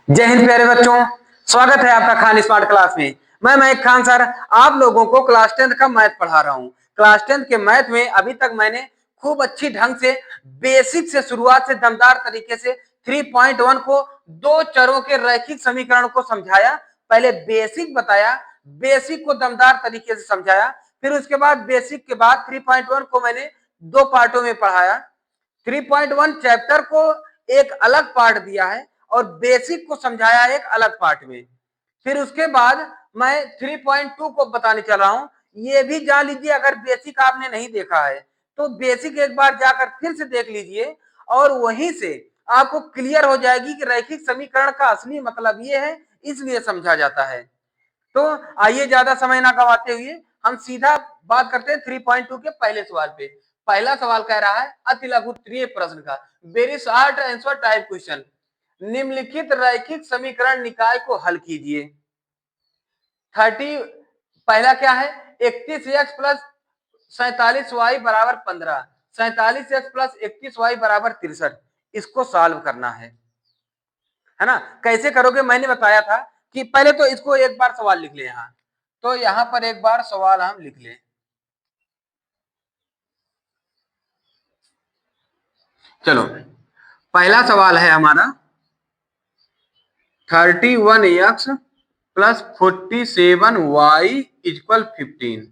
जय हिंद प्यारे बच्चों, स्वागत है आपका खान स्मार्ट क्लास में। मैं मयंक खान सर आप लोगों को क्लास 10 का मैथ पढ़ा रहा हूँ। क्लास 10 के मैथ में अभी तक मैंने खूब अच्छी ढंग से बेसिक से शुरुआत से दमदार तरीके से 3.1 को दो चरों के रैखिक समीकरण को समझाया। पहले बेसिक बताया, बेसिक को दमदार तरीके से समझाया, फिर उसके बाद बेसिक के बाद 3.1 को मैंने दो पार्टों में पढ़ाया। 3.1 चैप्टर को एक अलग पार्ट दिया है और बेसिक को समझाया एक अलग पार्ट में। फिर उसके बाद मैं 3.2 को बताने चल रहा हूं। ये भी जान लीजिए, अगर बेसिक आपने नहीं देखा है तो बेसिक एक बार जाकर फिर से देख लीजिए और वहीं से आपको क्लियर हो जाएगी कि रैखिक समीकरण का असली मतलब ये है, इसलिए समझा जाता है। तो आइए ज्यादा समय ना गवाते हुए हम सीधा बात करते हैं 3.2 के पहले सवाल पे। पहला सवाल कह रहा है अति लघु त्रिय प्रश्न का very short answer type question. निम्नलिखित रैखिक समीकरण निकाय को हल कीजिए। 30 पहला क्या है, 31x प्लस 47y बराबर 15, 47x प्लस 31y बराबर 63। इसको सॉल्व करना है ना। कैसे करोगे मैंने बताया था कि पहले तो इसको एक बार सवाल लिख ले यहाँ। तो यहां पर एक बार सवाल हम लिख ले। चलो पहला सवाल है हमारा 31x प्लस 47y इक्वल 15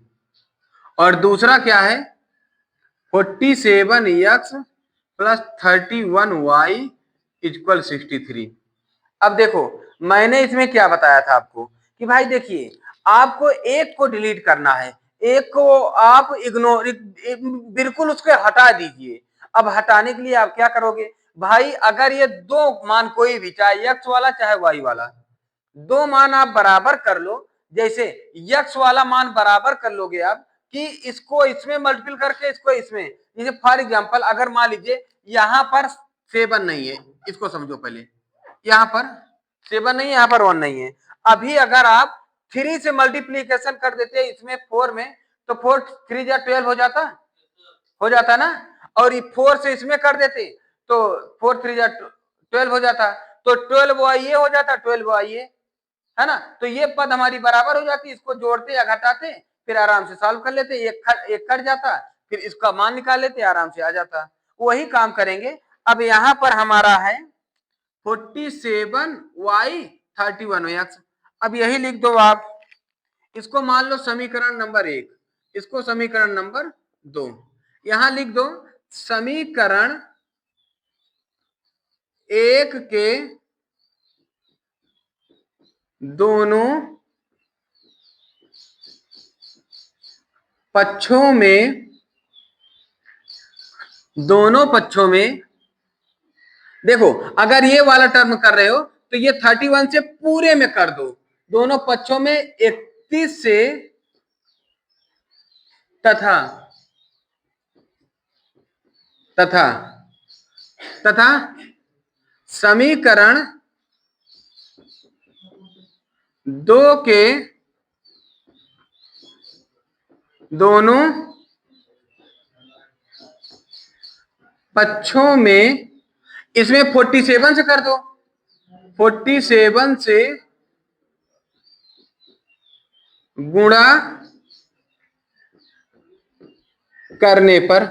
और दूसरा क्या है 47x प्लस 31y इक्वल 63। अब देखो मैंने इसमें क्या बताया था आपको कि भाई देखिए आपको एक को डिलीट करना है, एक को आप इग्नोर बिल्कुल उसको हटा दीजिए। अब हटाने के लिए आप क्या करोगे भाई, अगर ये दो मान कोई भी चाहे एक्स वाला चाहे वाई वाला, दो मान आप बराबर कर लो। जैसे यक्स वाला मान बराबर कर लोगे आप कि इसको इसमें मल्टीपल करके इसको इसमें। जैसे फॉर एग्जांपल अगर मान लीजिए यहां पर 7 नहीं है, इसको समझो पहले, यहां पर 7 नहीं है, यहां पर 1 नहीं है। अभी अगर आप 3 से मल्टीप्लीकेशन कर देते इसमें 4 में तो 4 3 जा 12 हो जाता ना। और 4 से इसमें कर देते तो 4 3 जा 12 हो जाता। तो 12y ये हो जाता, 12y ये है ना। तो ये पद हमारी बराबर हो जाती, इसको जोड़ते या घटाते फिर आराम से सॉल्व कर लेते। एक कट जाता फिर इसका मान निकाल लेते, आराम से आ जाता। वही काम करेंगे। अब यहां पर हमारा है 47y 31x। अब यही लिख दो आप, इसको मान लो समीकरण नंबर 1, इसको समीकरण नंबर 2। यहां लिख दो समीकरण 1 के दोनों पक्षों में देखो अगर ये वाला टर्म कर रहे हो तो ये 31 से पूरे में कर दो, दोनों पक्षों में 31 से तथा तथा तथा समीकरण 2 के दोनों पक्षों में, इसमें 47 से कर दो, 47 से गुणा करने पर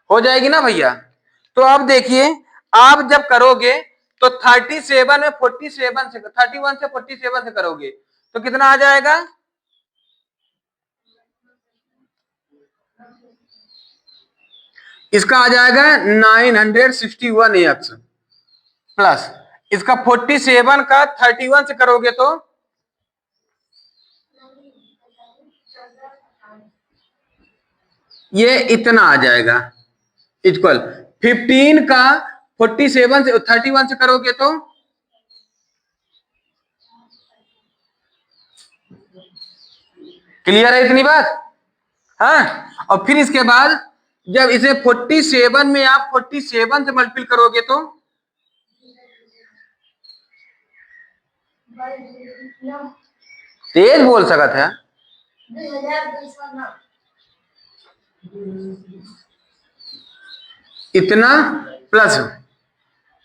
हो जाएगी ना भैया। तो अब देखिए आप जब करोगे तो 37 में 47 से 31 से 47 से करोगे तो कितना आ जाएगा, इसका आ जाएगा 961x प्लस इसका 47 का 31 से करोगे तो ये इतना आ जाएगा इक्वल 15 का 47 से 31 से करोगे तो क्लियर है इतनी बात। हाँ और फिर इसके बाद जब इसे 47 में आप 47 से मल्टीपल करोगे तो तेज बोल सकत है इतना प्लस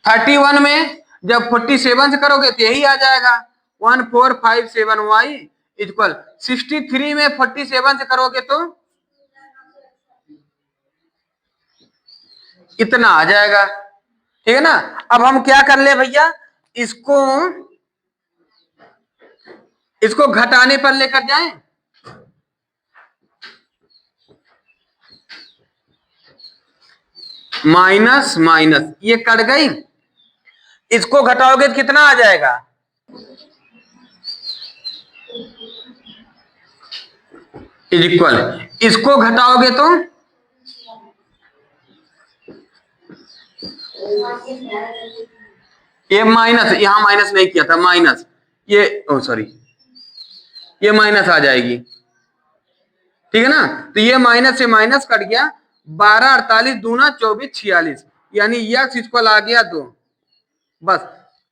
31 में जब 47 से करोगे तो यही आ जाएगा 1457y इक्वल 63 में 47 से करोगे तो इतना आ जाएगा। ठीक है ना। अब हम क्या कर ले भैया, इसको इसको घटाने पर लेकर जाएं। माइनस माइनस ये कट गई, इसको घटाओगे तो कितना आ जाएगा, इक्वल, इसको घटाओगे तो ये माइनस, यहां माइनस नहीं किया था, माइनस ये ओ सॉरी ये माइनस आ जाएगी। ठीक है ना। तो ये माइनस से माइनस कट गया, 12 48 दूना 24 46 यानी यक्स इक्वल आ गया 2। बस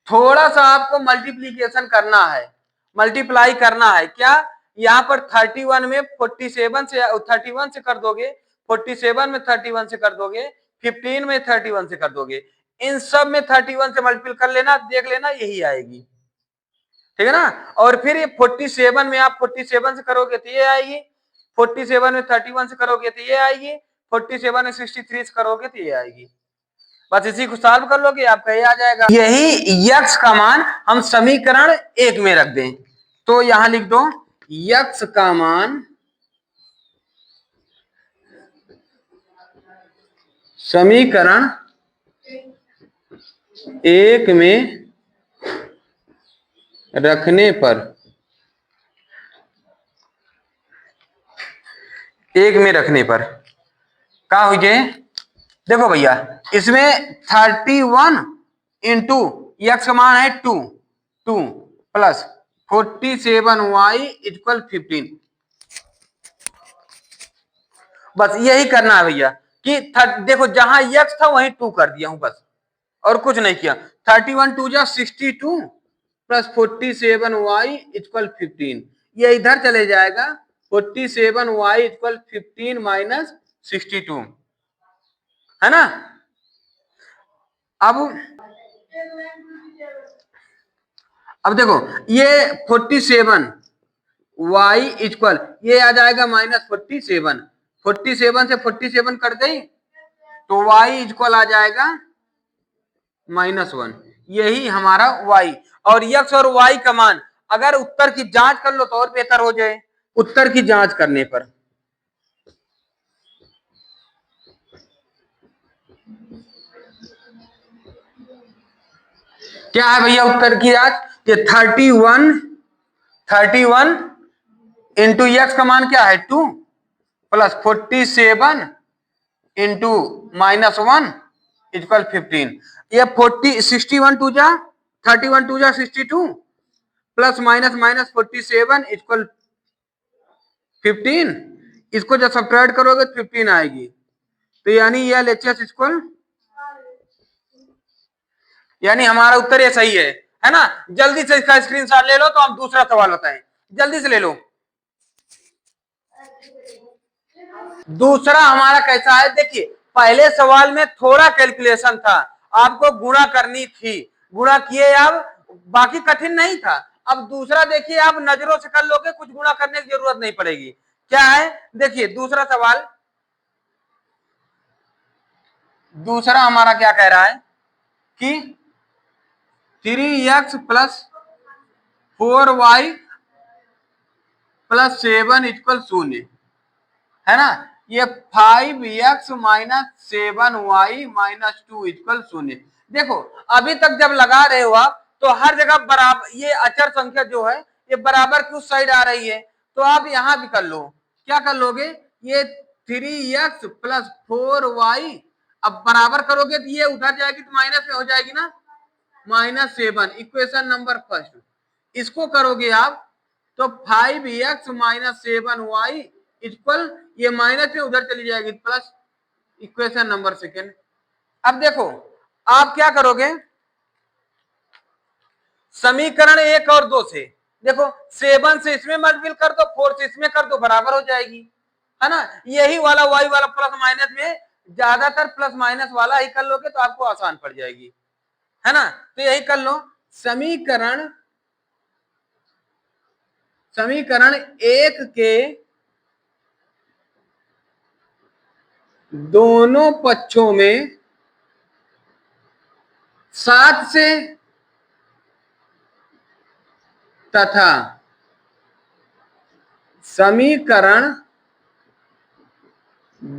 थोड़ा सा आपको मल्टीप्लीकेशन करना है, मल्टीप्लाई करना है। क्या यहाँ पर 31 में 47 से 31 से कर दोगे, 47 में 31 से कर दोगे, 15 में 31 से कर दोगे, इन सब में 31 से मल्टीपल कर लेना, देख लेना यही आएगी। ठीक है ना। और फिर ये 47 में आप 47 से करोगे तो ये आएगी, 47 में 31 से करोगे तो ये आएगी, 47 में 63 से करोगे तो ये आएगी। बस इसी को सॉल्व कर लोगे आपका ये आ जाएगा। यही यक्स का मान हम समीकरण 1 में रख दें, तो यहां लिख दो यक्स का मान समीकरण 1 में रखने पर, 1 में रखने पर क्या हो गए, देखो भैया इसमें 31 इंटू यक्स का मान है 2 प्लस 47y इक्वल 15। बस यही करना है भैया कि देखो जहां यक्स था वहीं 2 कर दिया हूं बस, और कुछ नहीं किया। 31 2 जा 62 प्लस 47y इक्वल 15, ये इधर चले जाएगा, 47y इक्वल 15 माइनस 62, है ना। अब देखो ये 47 y इक्वल ये आ जाएगा माइनस 47, 47 से 47 कट गई तो y इक्वल आ जाएगा -1, यही हमारा y। और x और y का मान अगर उत्तर की जांच कर लो तो और बेहतर हो जाए, उत्तर की जांच करने पर क्या है भैया उत्तर की जांच, ये 31 इंटू एक्स का मान क्या है 2 प्लस 47 इंटू -1 इक्वल 15, ये 61 टू जा 31 टू जा 62 प्लस माइनस 47 इक्वल 15, इसको जब सब्ट्रैक्ट करोगे तो 15 आएगी, तो यानी यह LHS इक्वल, यानी हमारा उत्तर ये सही है ना। जल्दी से इसका स्क्रीनशॉट ले लो तो हम दूसरा सवाल बताएं, जल्दी से ले लो। दूसरा हमारा कैसा है, देखिए पहले सवाल में थोड़ा कैलकुलेशन था, आपको गुणा करनी थी, गुणा किए, अब बाकी कठिन नहीं था। अब दूसरा देखिए आप नजरों से कर लोगे, कुछ गुणा करने की जरूरत नहीं पड़ेगी। क्या है देखिए दूसरा सवाल, दूसरा हमारा क्या कह रहा है कि 3x plus 4y plus 7 equal 0, है ना। ये 5x minus 7y minus 2 equal 0। देखो अभी तक जब लगा रहे हो आप तो हर जगह बराबर, ये अचर संख्या जो है ये बराबर की उस साइड आ रही है, तो आप यहां भी कर लो। क्या कर लोगे, ये 3x प्लस 4y अब बराबर करोगे तो ये उधर जाएगी तो माइनस में हो जाएगी ना, -7, इक्वेशन नंबर फर्स्ट। इसको करोगे आप तो 5x माइनस 7y इक्वल, ये माइनस में उधर चली जाएगी प्लस, इक्वेशन नंबर सेकेंड। अब देखो आप क्या करोगे, समीकरण 1 और 2 से, देखो 7 से इसमें मल्टीपल कर दो, 4 से इसमें कर दो, बराबर हो जाएगी, है ना। यही वाला y वाला प्लस माइनस में ज्यादातर प्लस माइनस वाला ही कर लोगे तो आपको आसान पड़ जाएगी, है ना। तो यही कर लो, समीकरण समीकरण एक के दोनों पक्षों में 7 से तथा समीकरण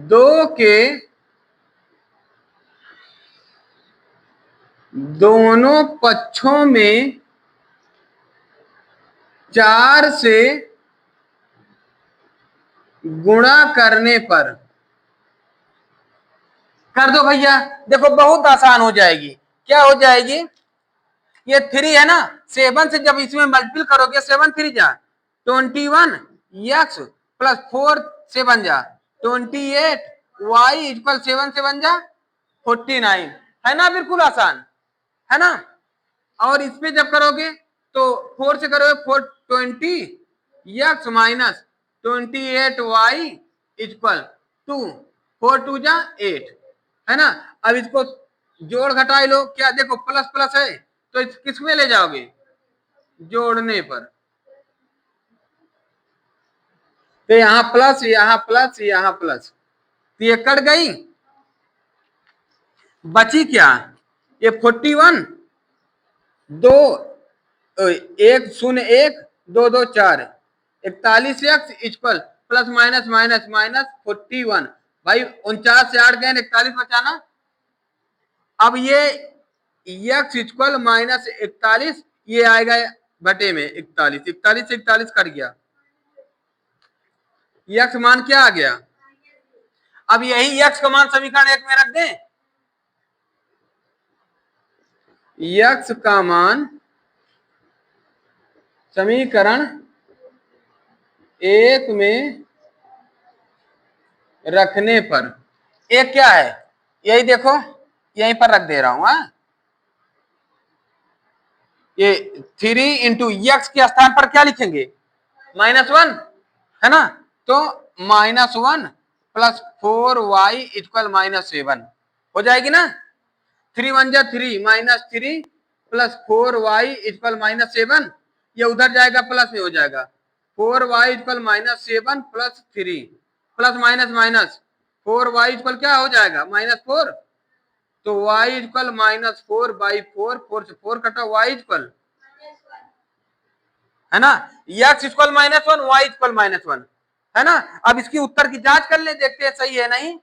2 के दोनों पक्षों में 4 से गुणा करने पर। कर दो भैया, देखो बहुत आसान हो जाएगी। क्या हो जाएगी, ये 3 है ना, 7 से जब इसमें मल्टीपल करोगे, 7 3 जा 21 x प्लस 4 से बन जा 28 y इक्वल 7 से बन जा 49, है ना, बिल्कुल आसान है ना। और इसमें जब करोगे तो 4 से करोगे 420 x माइनस 28y इक्वल 2, 4 2 जा 8, है ना। अब इसको जोड़ घटाई लो, क्या देखो प्लस प्लस है तो किस में ले जाओगे, जोड़ने पर। तो यहां प्लस यहां प्लस यहां प्लस, तो ये कट गई, बची क्या, ये 41 2 1 0 1 2 2 4 41 x equal plus minus minus minus 41, भाई 49 से 8 गए 41 बचाना। अब ये x इक्वल माइनस 41, ये आएगा बटे में 41, 41 से 41 कट गया, x मान क्या आ गया। अब यही x का मान समीकरण 1 में रख दें, x का मान समीकरण 1 में रखने पर एक क्या है, यही देखो यहीं पर रख दे रहा हूं। ये 3 इंटू एक्स के स्थान पर क्या लिखेंगे, -1, है ना। तो -1 प्लस 4y इक्वल -7 हो जाएगी ना। 3 1 जा 3 -3 प्लस 4y इक्वल -7, ये उधर जाएगा प्लस में हो जाएगा 4y equal -7 plus 3 plus minus minus 4y equal क्या हो जाएगा -4, तो y इक्वल -4/4, 4 से 4 कटा, y इक्वल, है ना, x इक्वल -1 y इक्वल -1, है ना। अब इसकी उत्तर की जांच कर ले, देखते हैं सही है नहीं।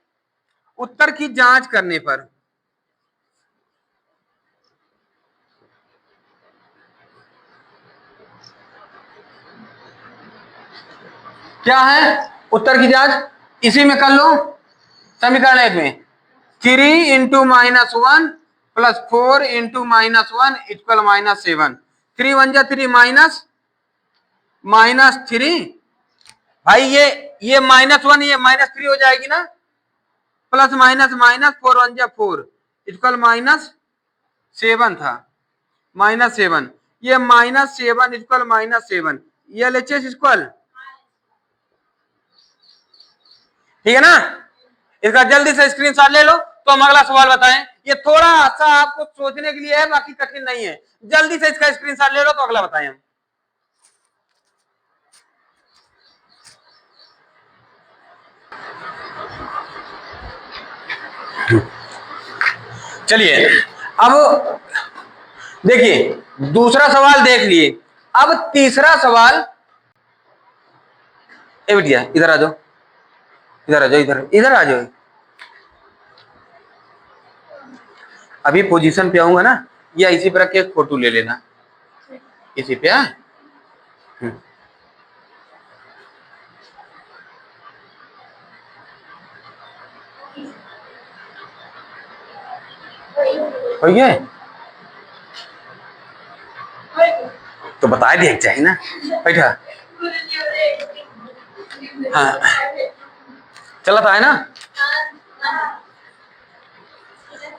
उत्तर की जांच करने पर क्या है, उत्तर की जांच इसी में कर लो, समीकरण 1 में 3 इंटू -1 प्लस 4 इंटू -1 इक्वल -7, 3 1 जा 3 -3, भाई ये -1 ये -3 हो जाएगी ना, प्लस माइनस माइनस 4 1 जा 4 इक्वल -7 था, -7, ये -7 इक्वल -7, ये LHS इक्वल, ठीक है ना। इसका जल्दी से स्क्रीनशॉट ले लो, तो हम अगला सवाल बताएं। ये थोड़ा सा आपको सोचने के लिए है, बाकी कठिन नहीं है। जल्दी से इसका स्क्रीनशॉट ले लो तो अगला बताएं हम। चलिए अब देखिए, दूसरा सवाल देख लिए, अब तीसरा सवाल। ए बिटिया इधर आ जाओ, इधर आ जाओ, इधर इधर आ जाओ। अभी पोजीशन पे आऊंगा ना, या इसी पर रख के एक फोटो ले लेना, इसी पे। हो गया तो बता दिया चाहिए ना, बैठा। हाँ चला था, है ना।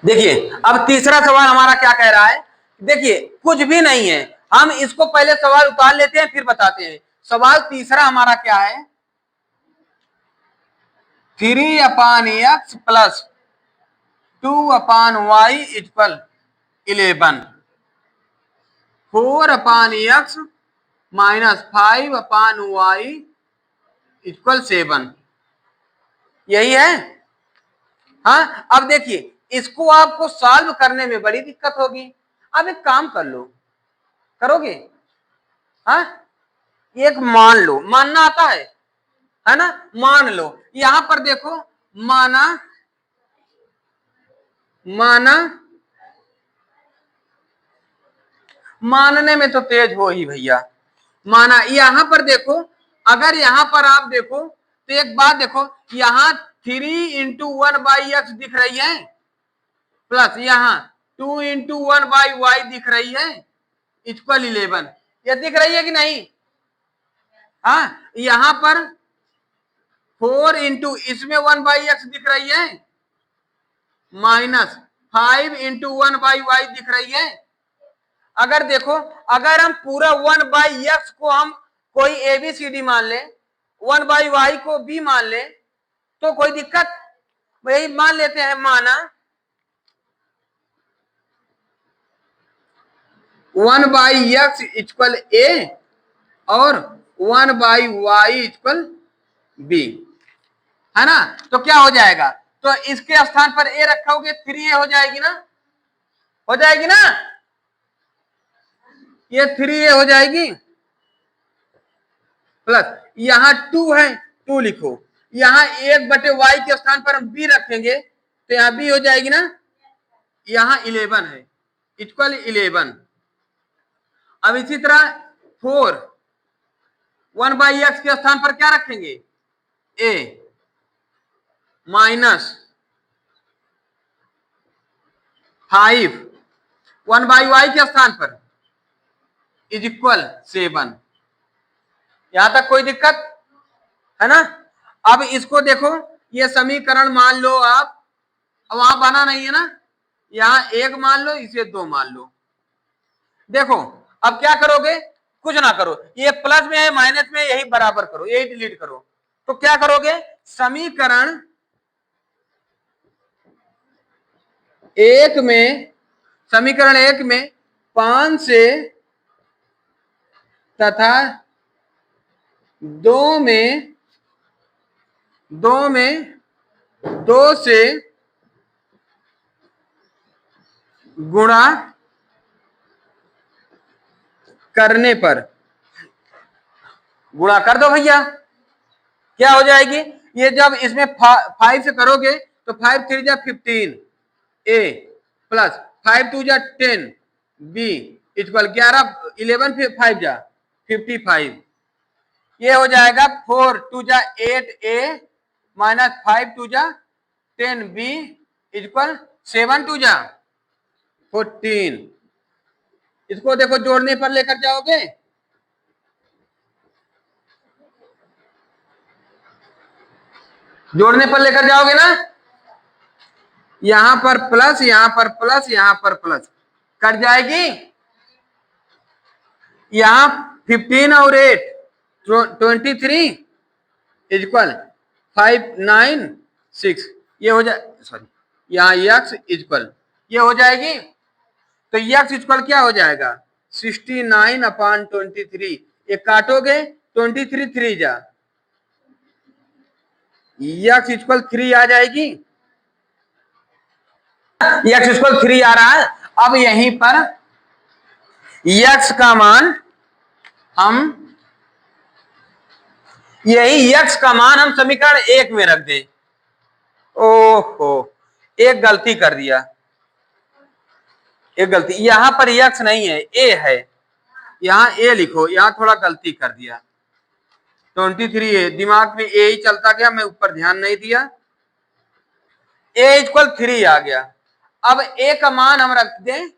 देखिए अब तीसरा सवाल हमारा क्या कह रहा है, देखिए कुछ भी नहीं है, हम इसको पहले सवाल उतार लेते हैं फिर बताते हैं। सवाल तीसरा हमारा क्या है, 3/x plus 2/y equal 11, 4/x minus 5/y equal 7। यही है। हाँ, अब देखिए इसको आपको सॉल्व करने में बड़ी दिक्कत होगी। अब एक काम कर लो, करोगे? हाँ, एक मान लो, मानना आता है ना? मान लो यहां पर देखो, माना माना मानने में तो तेज हो ही भैया। माना यहां पर देखो, अगर यहां पर आप देखो तो एक बात देखो, यहां 3/1/x दिख रही है, प्लस यहां 2/1/y दिख रही है इक्वल 11। ये दिख रही है कि नहीं? हाँ, यहां पर 4 इंटू इसमें 1/x दिख रही है, माइनस 5/1/y दिख रही है। अगर देखो, अगर हम पूरा 1/x को हम कोई एबीसीडी मान ले, 1/y को भी मान ले, तो कोई दिक्कत? यही मान लेते हैं, माना 1/x इक्वल a और 1/y इक्वल b, है ना? तो क्या हो जाएगा? तो इसके स्थान पर a रखोगे 3a हो जाएगी ना? हो जाएगी ना? ये 3a हो जाएगी, प्लस यहां 2 है, 2 लिखो। यहां 1/y के स्थान पर हम b रखेंगे तो यहां b हो जाएगी ना? यहां 11 है इक्वल 11। अब इसी तरह 4 1/x के स्थान पर क्या रखेंगे? a माइनस 5 1/y के स्थान पर इज इक्वल 7। यहां तक कोई दिक्कत है ना? अब इसको देखो, ये समीकरण मान लो आप, वहां बना नहीं है ना, यहां 1 मान लो, इसे 2 मान लो। देखो अब क्या करोगे? कुछ ना करो, ये प्लस में है माइनस में, यही बराबर करो, यही डिलीट करो। तो क्या करोगे? समीकरण 1 में, समीकरण 1 में 5 से तथा 2 में 2 से गुणा करने पर, गुणा कर दो भैया, क्या हो जाएगी? ये जब इसमें 5 से करोगे तो 5 3 जा 15 a प्लस 5 2 जा 10 b इक्वल 11 11 5 जा 55। ये हो जाएगा 4 2 जा 8 a माइनस 5 2 जा 10 b इक्वल 7 2 जा 14। इसको देखो जोड़ने पर लेकर जाओगे, जोड़ने पर लेकर जाओगे ना, यहां पर प्लस, यहां पर प्लस, यहां पर प्लस कर जाएगी। यहां 15 और 8 23 इक्वल 5 9 6, ये हो जाए, सॉरी यहां x इक्वल ये हो जाएगी। तो x इक्वल क्या हो जाएगा? 69/23। ये काटोगे 23 3 जा, x इक्वल 3 आ जाएगी। x इक्वल 3 आ रहा है। अब यहीं पर x का मान हम, यही x का मान हम समीकरण 1 में रख दे। ओहो, एक गलती कर दिया, एक गलती, यहां पर x नहीं है, a है, यहां a लिखो, यहां थोड़ा गलती कर दिया। 23 है, दिमाग में a ही चलता गया, मैं ऊपर ध्यान नहीं दिया। a इक्वल 3 आ गया। अब a का मान हम रख दें,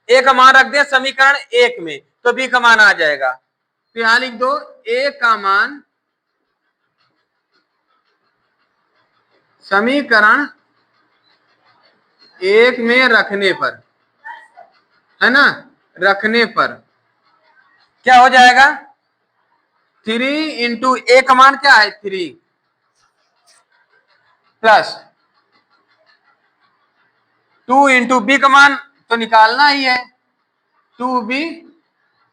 a का मान रख दें समीकरण 1 में, तो b का मान आ जाएगा। तो यहां लिख दो a का मान समीकरण 1 में रखने पर, है ना, रखने पर क्या हो जाएगा? 3 इंटू a का मान क्या है? 3 प्लस 2 इंटू बी का मान तो निकालना ही है, 2b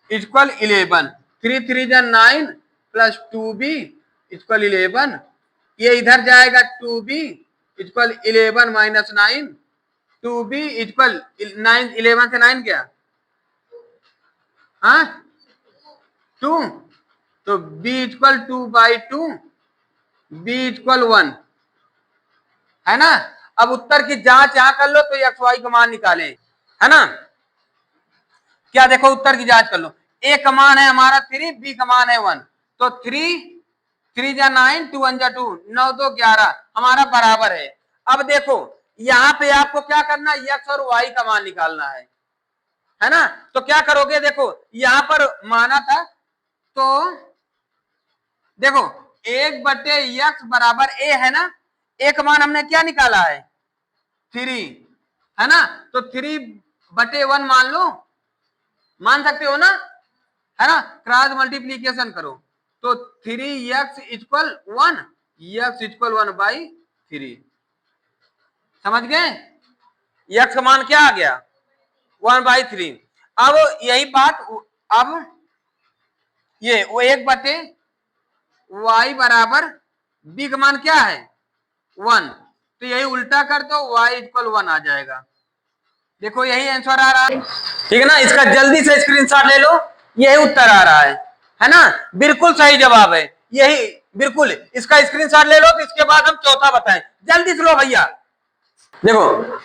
इक्वल 11, 3 3 जा 9 प्लस 2b इक्वल 11, ये इधर जाएगा 2b equal 11 minus 9, 2b equal 9, 11 से 9 क्या, हाँ 2, तो b इक्वल 2/2, b इक्वल 1 है ना। अब उत्तर की जांच यहां कर लो तो एक्स वाई का मान निकाले, है ना। क्या देखो उत्तर की जांच कर लो, ए का मान है हमारा 3, बी का मान है 1, तो 3 3 जा 9, 2 1 जा 2, 9 2 11 हमारा बराबर है। अब देखो यहाँ पे आपको क्या करना है, एक्स और वाई का मान निकालना है ना। तो क्या करोगे, देखो यहां पर माना था तो देखो 1/x बराबर ए है ना, ए का मान हमने क्या निकाला है 3, है ना, तो 3/1 मान लो, मान सकते हो ना, है ना। क्रॉस मल्टीप्लीकेशन करो तो 3x इक्वल 1, x इक्वल 1/3, समझ गए, x का मान क्या आ गया 1/3। अब यही बात, अब ये वो 1/y बराबर b का मान क्या है 1, तो यही उल्टा कर दो y इक्वल 1 आ जाएगा। देखो यही आंसर आ रहा है, ठीक है ना। इसका जल्दी से स्क्रीनशॉट ले लो, यही उत्तर आ रहा है ना, बिल्कुल सही जवाब है यही, बिल्कुल इसका स्क्रीनशॉट ले लो। तो इसके बाद हम चौथा बताएं, जल्दी से लो भैया। देखो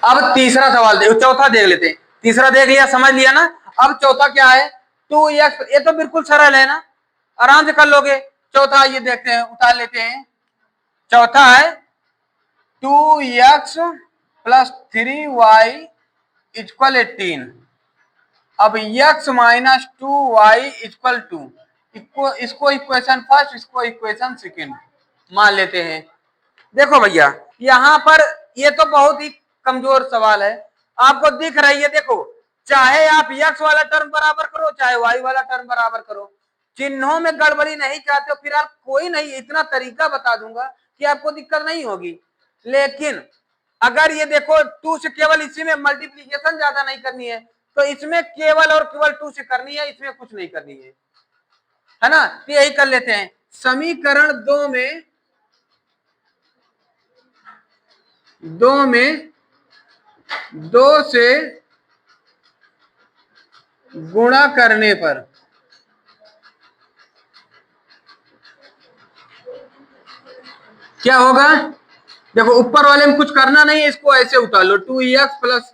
अब तीसरा सवाल देखो, चौथा देख लेते हैं, तीसरा देख लिया समझ लिया ना। अब चौथा क्या है 2x, ये तो बिल्कुल सरल है ना, आराम से कर लोगे। चौथा ये देखते हैं, उतार लेते हैं। चौथा है 2x प्लस 3y इक्वल 18, अब x माइनस 2y इक्वल 2, इसको इक्वेशन फर्स्ट, इसको इक्वेशन सेकेंड मान लेते हैं। देखो भैया यहां पर ये तो बहुत ही कमजोर सवाल है, आपको दिख रही है, देखो चाहे आप x वाला टर्म बराबर करो चाहे y वाला टर्म बराबर करो, चिन्हों में गड़बड़ी नहीं चाहते हो फिर आप कोई नहीं, इतना तरीका बता दूंगा कि आपको दिक्कत नहीं होगी। लेकिन अगर ये देखो 2 से केवल इसी में मल्टीप्लीकेशन ज्यादा नहीं करनी है, तो इसमें केवल और केवल 2 से करनी है, इसमें कुछ नहीं करनी है ना। तो यही कर लेते हैं, समीकरण 2 में 2 से गुणा करने पर क्या होगा, देखो ऊपर वाले में कुछ करना नहीं है, इसको ऐसे उतार लो 2x प्लस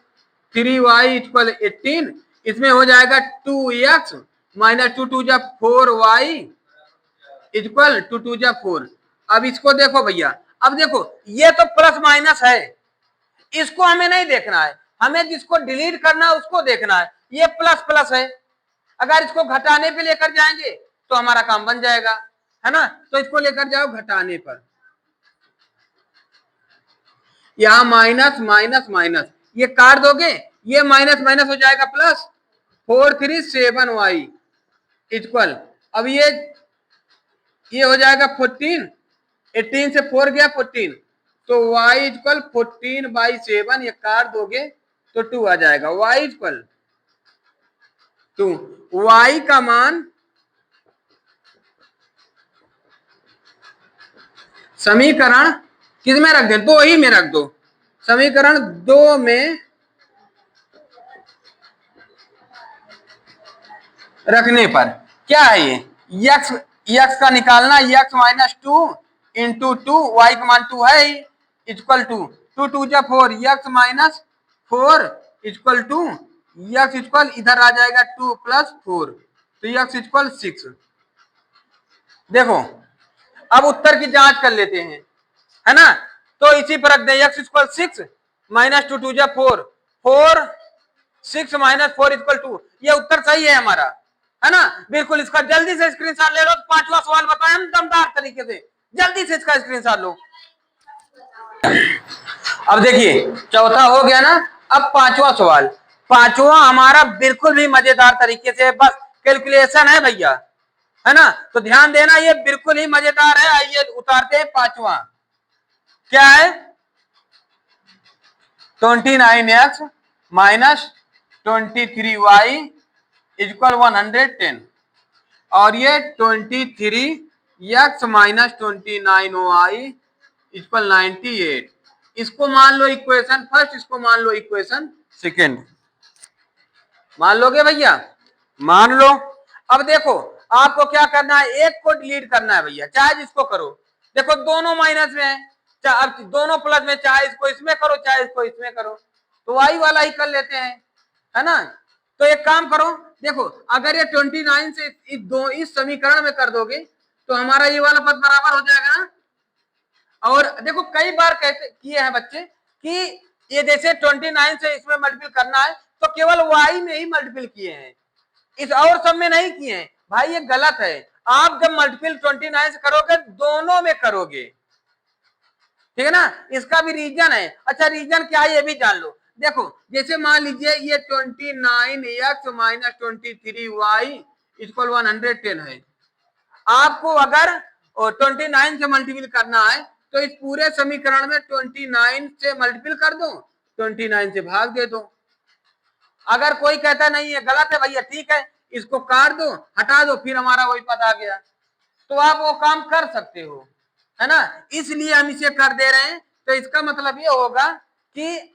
3y इक्वल 18, इसमें हो जाएगा 2x माइनस 2 2 जा 4y इक्वल 2 2 जा 4। अब इसको देखो भैया, अब देखो ये तो प्लस माइनस है, इसको हमें नहीं देखना है, हमें जिसको डिलीट करना है उसको देखना है। ये प्लस प्लस है, अगर इसको घटाने पे लेकर जाएंगे तो हमारा काम बन जाएगा, है ना। तो इसको लेकर जाओ घटाने पर, यहां माइनस माइनस माइनस, ये काट दोगे, ये माइनस माइनस हो जाएगा प्लस, 4 3 7y इक्वल, अब ये हो जाएगा 14, 18 से 4 गया 14, तो y इक्वल 14/7, ये काट दोगे तो 2 आ जाएगा, y इक्वल 2। y का मान समीकरण किस में रख दे, 2 ही में रख दो, समीकरण 2 में रखने पर क्या है ये x का निकालना, x माइनस 2 इंटू 2, y का मान 2 है इक्वल 2, 2 2 जा 4, x minus 4 equal 2, x equal इधर आ जाएगा 2 प्लस 4, तो x इक्वल 6। देखो अब उत्तर की जांच कर लेते हैं, है ना। तो इसी पर रख दे, x इक्वल 6 माइनस 2 2 जा 4, 4 6 माइनस 4 इक्वल 2, ये उत्तर सही है हमारा, है ना। बिल्कुल इसका जल्दी से स्क्रीनशॉट ले लो, पांचवा सवाल बताएं हम दमदार तरीके से, जल्दी से इसका स्क्रीनशॉट लो। अब देखिए चौथा हो गया ना, अब पांचवा सवाल, पांचवा हमारा बिल्कुल भी मजेदार तरीके से, बस कैलकुलेशन है भैया, है ना। तो ध्यान देना, ये बिल्कुल ही मजेदार है। आइए उतारते हैं पांचवा, क्या है 29x माइनस 23y इक्वल 110 और ये 23x माइनस 29y इक्वल 98। इसको मान लो इक्वेशन फर्स्ट, इसको मान लो इक्वेशन सेकेंड। मान लोगे भैया? मान लो। अब देखो आपको क्या करना है, एक को डिलीट करना है भैया, चाहे जिसको करो। देखो दोनों माइनस में है, अब दोनों प्लस में, चाहे इसको इसमें करो चाहे इसको इसमें करो, तो वाई वाला ही कर लेते हैं, है ना। तो एक काम करो, देखो अगर ये 29 से इस समीकरण में कर दोगे तो हमारा ये वाला पद बराबर हो जाएगा ना। और देखो कई बार कहते किए हैं बच्चे कि ये जैसे 29 से इसमें मल्टीपल करना है तो केवल y में ही मल्टीपल किए हैं, इस और सब में नहीं किए हैं। भाई ये गलत है, आप जब मल्टीपल 29 से करोगे दोनों में करोगे, ठीक है ना। इसका भी रीजन है। अच्छा रीजन क्या है ये भी जान लो। देखो जैसे मान लीजिए ये 29x माइनस 23y इक्वल 110 है, आपको अगर 29 से मल्टीपल करना है तो इस पूरे समीकरण में 29 से मल्टीपल कर दो, 29 से भाग दे दो। अगर कोई कहता नहीं है गलत है भैया, ठीक है इसको काट दो हटा दो, फिर हमारा वही पद आ गया, तो आप वो काम कर सकते हो, है ना। इसलिए हम इसे कर दे रहे हैं। तो इसका मतलब ये होगा कि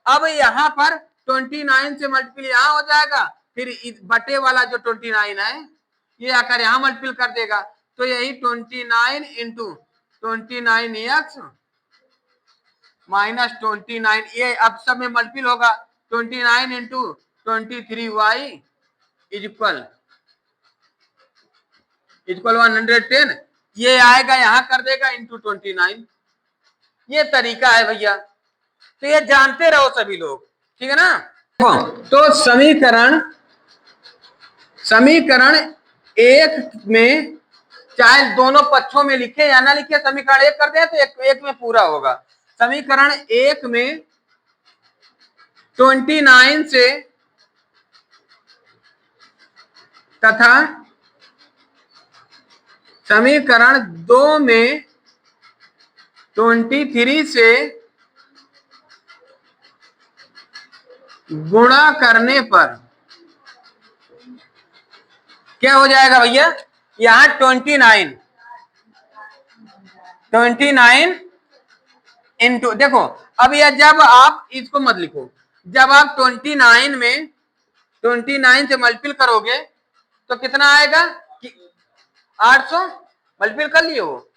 अब यहाँ पर 29 से मल्टीपल यहाँ हो जाएगा, फिर बटे वाला जो 29 है ये आकर यहाँ मल्टीपल कर देगा, तो यही 29 इंटू 29x माइनस 29, ये अब सब में मल्टीपल होगा, 29 इंटू 23y इक्वल 110, ये आएगा यहाँ कर देगा इंटू 29। ये तरीका है भैया, तो ये जानते रहो सभी लोग, ठीक है ना। तो समीकरण एक में चाहे दोनों पक्षों में लिखे या ना लिखे, समीकरण एक कर दे तो एक में पूरा होगा। समीकरण एक में 29 से तथा समीकरण दो में 23 से गुणा करने पर क्या हो जाएगा भैया, यहां 29 इंटू, देखो अब यह जब आप इसको मत लिखो, जब आप 29 में 29 से मल्टीपल करोगे तो कितना आएगा कि 800 मल्टीपल कर लिए हो,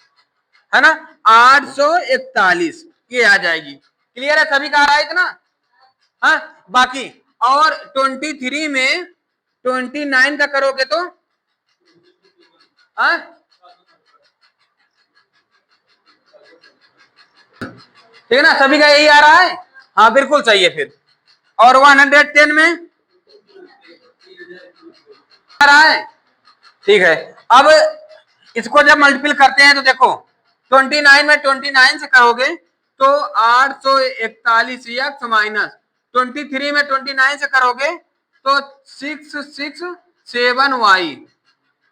है ना, 841 ये आ जाएगी। क्लियर है सभी का आ रहा है इतना? हाँ बाकी और 23 में 29 का करोगे तो हाँ ठीक है ना, सभी का यही आ रहा है। हाँ बिल्कुल सही है फिर। और 110 में आ रहा है, ठीक है। अब इसको जब मल्टीपल करते हैं तो देखो 29 में 29 से करोगे तो 841 माइनस 23 में 29 से करोगे तो 667y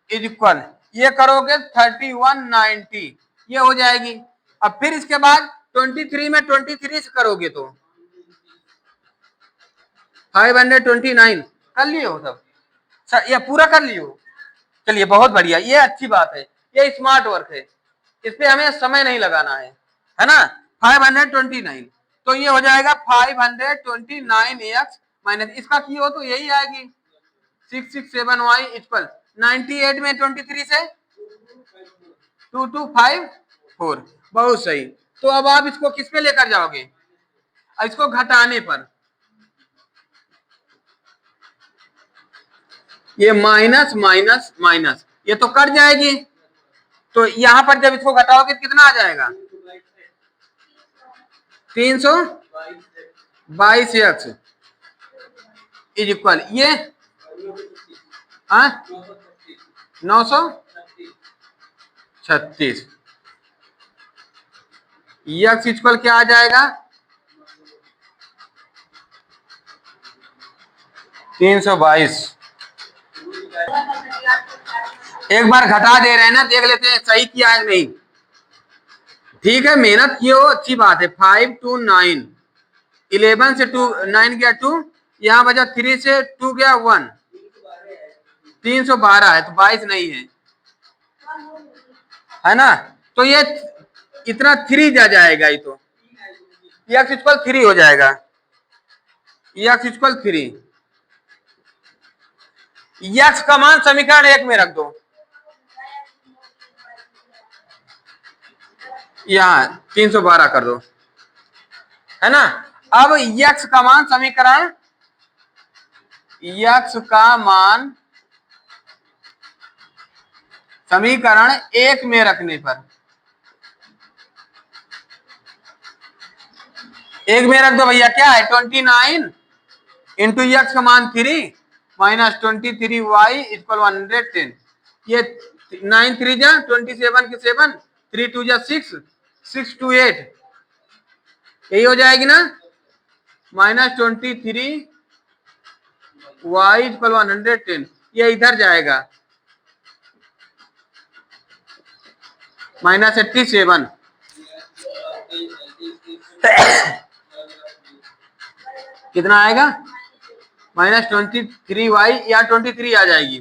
इक्वल ये करोगे 3190, ये हो जाएगी। अब फिर इसके बाद 23 में 23 से करोगे तो 529 कर लिए हो सब, ये पूरा कर लियो। चलिए बहुत बढ़िया, ये अच्छी बात है, ये स्मार्ट वर्क है, इस पे हमें समय नहीं लगाना है ना। 529 तो ये हो जाएगा 529x माइनस इसका की हो तो यही आएगी 667y इक्वल 98 में 23 से 2254, बहुत सही। तो अब आप इसको किस पे लेकर जाओगे, इसको घटाने पर, ये माइनस माइनस माइनस ये तो कट जाएगी, तो यहां पर जब इसको घटाओगे कितना आ जाएगा 322x इज इक्वल ये 936 x इक्वल क्या आ जाएगा 322। एक बार घटा दे रहे हैं ना, देख लेते हैं सही किया है नहीं। ठीक है मेहनत किए हो, अच्छी बात है। 529 11 से 2 9 गया 2, यहाँ बचा 3 से 2 गया 1, 312 है, तो 22 नहीं है ना। तो ये इतना 3 जा जाएगा, ये तो x इक्वल 3 हो जाएगा, x इक्वल 3। x का मान समीकरण 1 में रख दो, यहाँ 312 कर दो, है ना। अब x का मान समीकरण, x का मान समीकरण 1 में रखने पर, 1 में रख दो भैया, क्या है 29 इंटू एक्स का मान 3 माइनस 23y इक्वल 110। ये 9 3 जा 27 के 7, 3 2 जा 6, 6 2 8, यही हो जाएगी ना, माइनस 23y इक्वल 110, ये इधर जाएगा माइनस 87। कितना आएगा, माइनस 23y, यहाँ 23 आ जाएगी,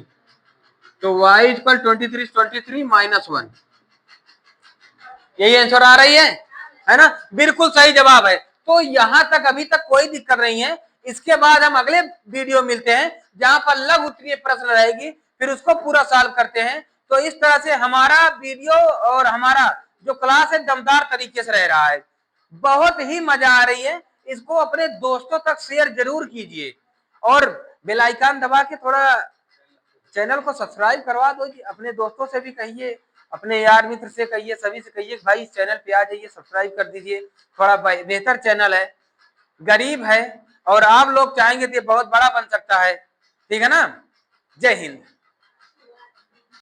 तो y इक्वल 23 माइनस 1, यही आंसर आ रही है ना, बिल्कुल सही जवाब है। तो यहां तक अभी तक कोई दिक्कत नहीं है। इसके बाद हम अगले वीडियो मिलते हैं जहां पर लघु उत्तरीय प्रश्न रहेगी, फिर उसको पूरा सॉल्व करते हैं। तो इस तरह से हमारा वीडियो और हमारा जो क्लास है दमदार तरीके से रह रहा है, बहुत ही मजा आ रही है। इसको अपने दोस्तों तक शेयर जरूर कीजिए और बेल आइकन दबा के थोड़ा चैनल को सब्सक्राइब करवा दो जी। अपने दोस्तों से भी कहिए, अपने यार मित्र से कहिए, सभी से कहिए भाई इस चैनल पे आ जाइए, सब्सक्राइब कर दीजिए। थोड़ा बेहतर चैनल है, गरीब है, और आप लोग चाहेंगे तो ये बहुत बड़ा बन सकता है। ठीक है ना। जय हिंद।